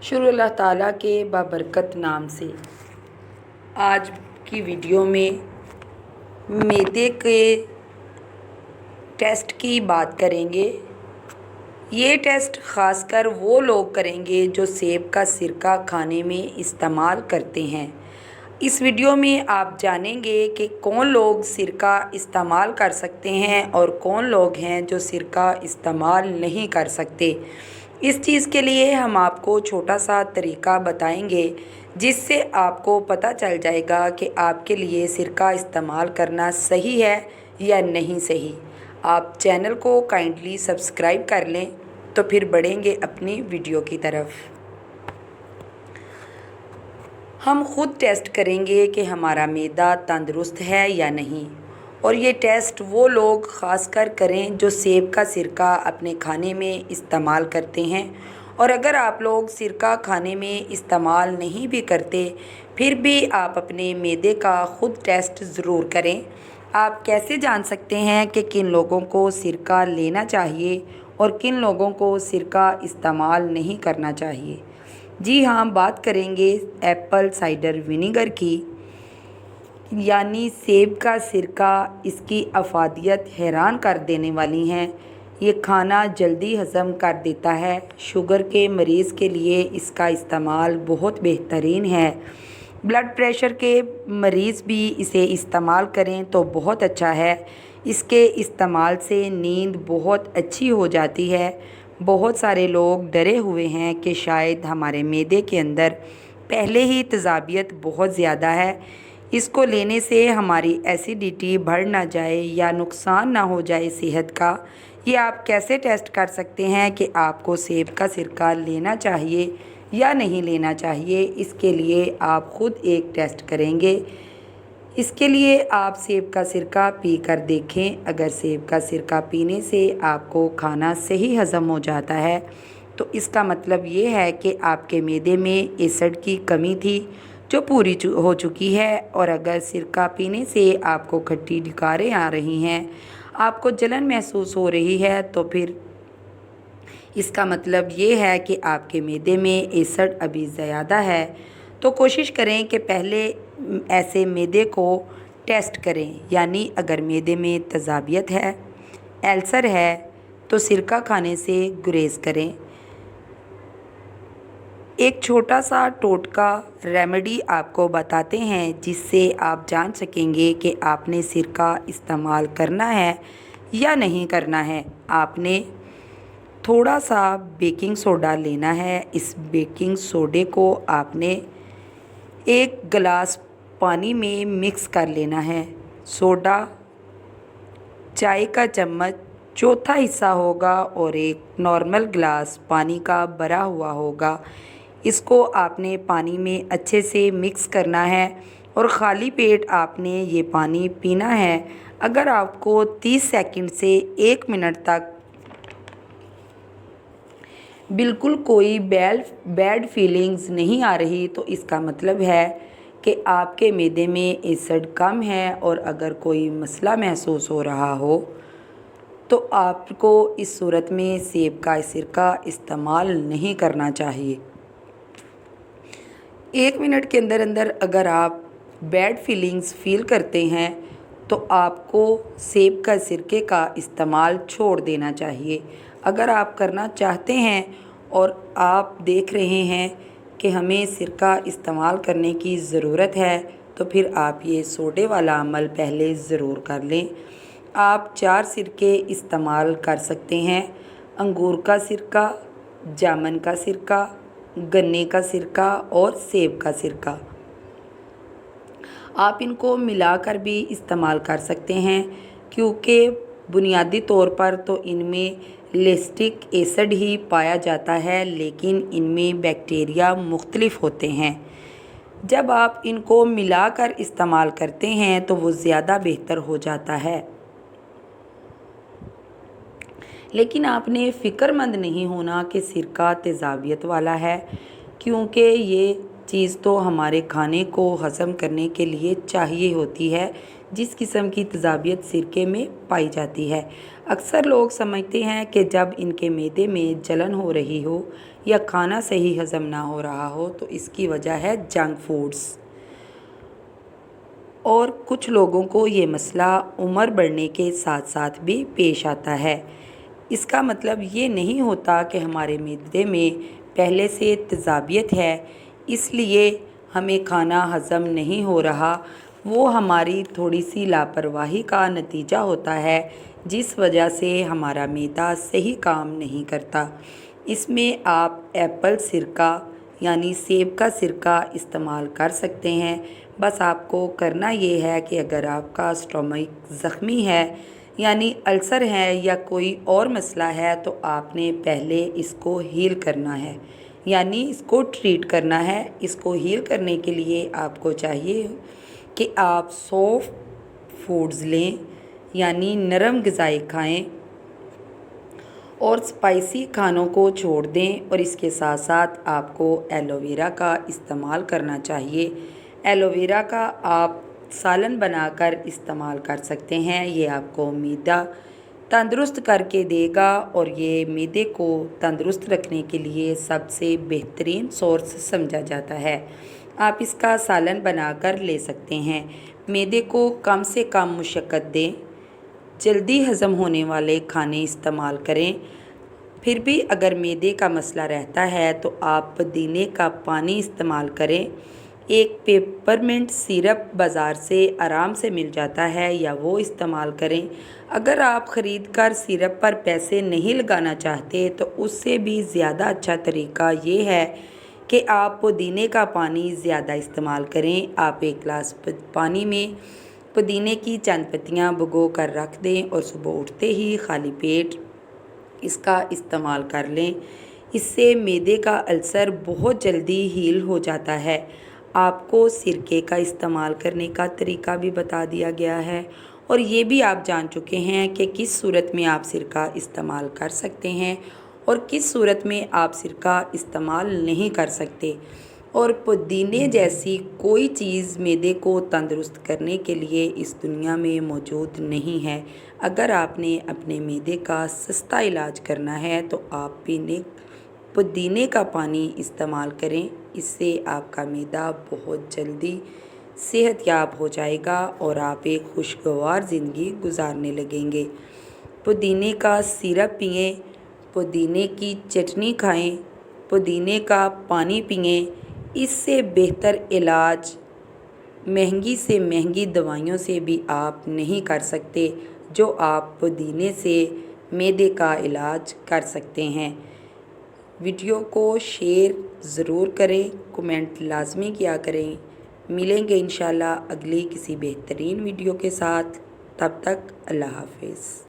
شروع اللہ تعالیٰ کے بابرکت نام سے۔ آج کی ویڈیو میں معدے کے ٹیسٹ کی بات کریں گے۔ یہ ٹیسٹ خاص کر وہ لوگ کریں گے جو سیب کا سرکہ کھانے میں استعمال کرتے ہیں۔ اس ویڈیو میں آپ جانیں گے کہ کون لوگ سرکہ استعمال کر سکتے ہیں اور کون لوگ ہیں جو سرکہ استعمال نہیں کر سکتے۔ اس چیز کے لیے ہم آپ کو چھوٹا سا طریقہ بتائیں گے جس سے آپ کو پتہ چل جائے گا کہ آپ کے لیے سرکہ استعمال کرنا صحیح ہے یا نہیں صحیح۔ آپ چینل کو کائنڈلی سبسکرائب کر لیں تو پھر بڑھیں گے اپنی ویڈیو کی طرف۔ ہم خود ٹیسٹ کریں گے کہ ہمارا معدہ تندرست ہے یا نہیں، اور یہ ٹیسٹ وہ لوگ خاص کر کریں جو سیب کا سرکہ اپنے کھانے میں استعمال کرتے ہیں۔ اور اگر آپ لوگ سرکہ کھانے میں استعمال نہیں بھی کرتے پھر بھی آپ اپنے معدے کا خود ٹیسٹ ضرور کریں۔ آپ کیسے جان سکتے ہیں کہ کن لوگوں کو سرکہ لینا چاہیے اور کن لوگوں کو سرکہ استعمال نہیں کرنا چاہیے؟ جی ہاں، بات کریں گے ایپل سائڈر ونیگر کی، یعنی سیب کا سرکہ۔ اس کی افادیت حیران کر دینے والی ہیں۔ یہ کھانا جلدی ہضم کر دیتا ہے۔ شوگر کے مریض کے لیے اس کا استعمال بہت بہترین ہے۔ بلڈ پریشر کے مریض بھی اسے استعمال کریں تو بہت اچھا ہے۔ اس کے استعمال سے نیند بہت اچھی ہو جاتی ہے۔ بہت سارے لوگ ڈرے ہوئے ہیں کہ شاید ہمارے معدے کے اندر پہلے ہی تیزابیت بہت زیادہ ہے، اس کو لینے سے ہماری ایسیڈیٹی بڑھ نہ جائے یا نقصان نہ ہو جائے صحت کا۔ یہ آپ کیسے ٹیسٹ کر سکتے ہیں کہ آپ کو سیب کا سرکہ لینا چاہیے یا نہیں لینا چاہیے؟ اس کے لیے آپ خود ایک ٹیسٹ کریں گے۔ اس کے لیے آپ سیب کا سرکہ پی کر دیکھیں۔ اگر سیب کا سرکہ پینے سے آپ کو کھانا صحیح ہضم ہو جاتا ہے تو اس کا مطلب یہ ہے کہ آپ کے معدے میں ایسڈ کی کمی تھی جو پوری ہو چکی ہے۔ اور اگر سرکہ پینے سے آپ کو کھٹی ڈکاریں آ رہی ہیں، آپ کو جلن محسوس ہو رہی ہے، تو پھر اس کا مطلب یہ ہے کہ آپ کے معدے میں ایسڈ ابھی زیادہ ہے۔ تو کوشش کریں کہ پہلے ایسے معدے کو ٹیسٹ کریں، یعنی اگر معدے میں تیزابیت ہے، السر ہے، تو سرکہ کھانے سے گریز کریں۔ ایک چھوٹا سا ٹوٹکا ریمیڈی آپ کو بتاتے ہیں جس سے آپ جان سکیں گے کہ آپ نے سرکہ استعمال کرنا ہے یا نہیں کرنا ہے۔ آپ نے تھوڑا سا بیکنگ سوڈا لینا ہے۔ اس بیکنگ سوڈے کو آپ نے ایک گلاس پانی میں مکس کر لینا ہے۔ سوڈا چائے کا چمچ چوتھا حصہ ہوگا اور ایک نارمل گلاس پانی کا بھرا ہوا ہوگا۔ اس کو آپ نے پانی میں اچھے سے مکس کرنا ہے اور خالی پیٹ آپ نے یہ پانی پینا ہے۔ اگر آپ کو 30 سیکنڈ سے 1 منٹ تک بالکل کوئی بیڈ فیلنگز نہیں آ رہی تو اس کا مطلب ہے کہ آپ کے معدے میں ایسڈ کم ہے، اور اگر کوئی مسئلہ محسوس ہو رہا ہو تو آپ کو اس صورت میں سیب کا سرکہ استعمال نہیں کرنا چاہیے۔ 1 منٹ کے اندر اندر اگر آپ بیڈ فیلنگز فیل کرتے ہیں تو آپ کو سیب کا سرکے کا استعمال چھوڑ دینا چاہیے۔ اگر آپ کرنا چاہتے ہیں اور آپ دیکھ رہے ہیں کہ ہمیں سرکہ استعمال کرنے کی ضرورت ہے تو پھر آپ یہ سوڈے والا عمل پہلے ضرور کر لیں۔ آپ 4 سرکے استعمال کر سکتے ہیں: انگور کا سرکہ، جامن کا سرکہ، گنے کا سرکہ اور سیب کا سرکہ۔ آپ ان کو ملا کر بھی استعمال کر سکتے ہیں، کیونکہ بنیادی طور پر تو ان میں لیکٹک ایسڈ ہی پایا جاتا ہے، لیکن ان میں بیکٹیریا مختلف ہوتے ہیں۔ جب آپ ان کو ملا کر استعمال کرتے ہیں تو وہ زیادہ بہتر ہو جاتا ہے۔ لیکن آپ نے فکر مند نہیں ہونا کہ سرکہ تیزابیت والا ہے، کیونکہ یہ چیز تو ہمارے کھانے کو ہضم کرنے کے لیے چاہیے ہوتی ہے جس قسم کی تیزابیت سرکے میں پائی جاتی ہے۔ اکثر لوگ سمجھتے ہیں کہ جب ان کے معدے میں جلن ہو رہی ہو یا کھانا صحیح ہضم نہ ہو رہا ہو تو اس کی وجہ ہے جنک فوڈز۔ اور کچھ لوگوں کو یہ مسئلہ عمر بڑھنے کے ساتھ ساتھ بھی پیش آتا ہے۔ اس کا مطلب یہ نہیں ہوتا کہ ہمارے معدے میں پہلے سے تیزابیت ہے اس لیے ہمیں کھانا ہضم نہیں ہو رہا، وہ ہماری تھوڑی سی لاپرواہی کا نتیجہ ہوتا ہے جس وجہ سے ہمارا معدہ صحیح کام نہیں کرتا۔ اس میں آپ ایپل سرکہ یعنی سیب کا سرکہ استعمال کر سکتے ہیں۔ بس آپ کو کرنا یہ ہے کہ اگر آپ کا اسٹومک زخمی ہے یعنی السر ہے یا کوئی اور مسئلہ ہے تو آپ نے پہلے اس کو ہیل کرنا ہے، یعنی اس کو ٹریٹ کرنا ہے۔ اس کو ہیل کرنے کے لیے آپ کو چاہیے کہ آپ سافٹ فوڈز لیں یعنی نرم غذائیں کھائیں اور اسپائسی کھانوں کو چھوڑ دیں، اور اس کے ساتھ ساتھ آپ کو ایلو ویرا کا استعمال کرنا چاہیے۔ ایلو ویرا کا آپ سالن بنا کر استعمال کر سکتے ہیں، یہ آپ کو معدہ تندرست کر کے دے گا اور یہ معدے کو تندرست رکھنے کے لیے سب سے بہترین سورس سمجھا جاتا ہے۔ آپ اس کا سالن بنا کر لے سکتے ہیں۔ معدے کو کم سے کم مشقت دیں، جلدی ہضم ہونے والے کھانے استعمال کریں۔ پھر بھی اگر معدے کا مسئلہ رہتا ہے تو آپ پودینے کا پانی استعمال کریں۔ ایک پیپرمنٹ سیرپ بازار سے آرام سے مل جاتا ہے یا وہ استعمال کریں۔ اگر آپ خرید کر سیرپ پر پیسے نہیں لگانا چاہتے تو اس سے بھی زیادہ اچھا طریقہ یہ ہے کہ آپ پودینے کا پانی زیادہ استعمال کریں۔ آپ ایک گلاس پانی میں پودینے کی چند پتیاں بھگو کر رکھ دیں اور صبح اٹھتے ہی خالی پیٹ اس کا استعمال کر لیں۔ اس سے معدے کا السر بہت جلدی ہیل ہو جاتا ہے۔ آپ کو سرکے کا استعمال کرنے کا طریقہ بھی بتا دیا گیا ہے اور یہ بھی آپ جان چکے ہیں کہ کس صورت میں آپ سرکہ استعمال کر سکتے ہیں اور کس صورت میں آپ سرکہ استعمال نہیں کر سکتے۔ اور پودینے جیسی کوئی چیز معدے کو تندرست کرنے کے لیے اس دنیا میں موجود نہیں ہے۔ اگر آپ نے اپنے معدے کا سستا علاج کرنا ہے تو آپ پودینے کا پانی استعمال کریں۔ اس سے آپ کا معدہ بہت جلدی صحت یاب ہو جائے گا اور آپ ایک خوشگوار زندگی گزارنے لگیں گے۔ پودینے کا سیرپ پئیں، پودینے کی چٹنی کھائیں، پودینے کا پانی پئیں۔ اس سے بہتر علاج مہنگی سے مہنگی دوائیوں سے بھی آپ نہیں کر سکتے جو آپ پودینے سے معدے کا علاج کر سکتے ہیں۔ ویڈیو کو شیئر ضرور کریں، کومنٹ لازمی کیا کریں۔ ملیں گے انشاءاللہ اگلی کسی بہترین ویڈیو کے ساتھ، تب تک اللہ حافظ۔